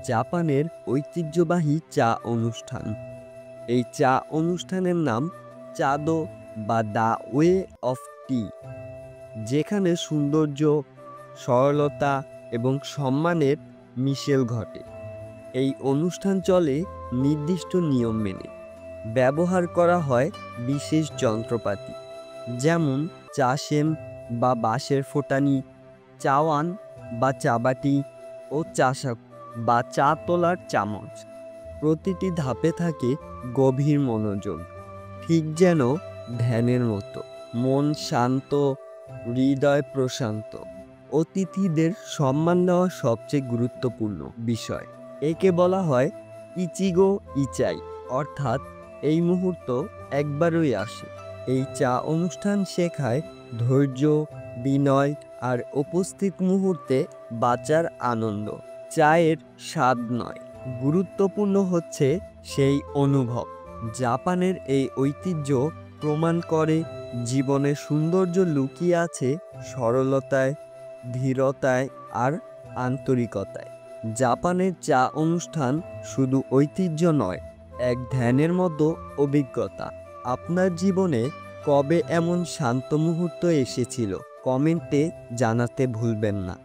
জাপানের ঐতিহ্যবাহী চা অনুষ্ঠান। এই চা অনুষ্ঠানের নাম চাদো বা দ্য ওয়ে অফ টি, যেখানে সৌন্দর্য, সরলতা এবং সম্মানের মিশেল ঘটে। এই অনুষ্ঠান চলে নির্দিষ্ট নিয়ম মেনে। ব্যবহার করা হয় বিশেষ যন্ত্রপাতি, যেমন চাশেম বা বাঁশের ফোটানি, চাওয়ান বা চাবাটি ও চাষক বা চা তোলার চামচ। প্রতিটি ধাপে থাকে গভীর মনোযোগ, ঠিক যেন ধ্যানের মতো। মন শান্ত, হৃদয় প্রশান্ত। অতিথিদের সম্মান দেওয়া সবচেয়ে গুরুত্বপূর্ণ বিষয়। একে বলা হয় ইচিগো ইচাই, অর্থাৎ এই মুহূর্ত একবারই আসে। এই চা অনুষ্ঠান শেখায় ধৈর্য, বিনয় আর উপস্থিত মুহূর্তে বাঁচার আনন্দ। চায়ের স্বাদ নয়, গুরুত্বপূর্ণ হচ্ছে সেই অনুভব। জাপানের এই ঐতিহ্য প্রমাণ করে জীবনের সৌন্দর্য লুকিয়ে আছে সরলতায়, ধীরতায় আর আন্তরিকতায়। জাপানের চা অনুষ্ঠান শুধু ঐতিহ্য নয়, এক ধ্যানের মতো অভিজ্ঞতা। আপনার জীবনে কবে এমন শান্ত মুহূর্ত এসেছিল, কমেন্টে জানাতে ভুলবেন না।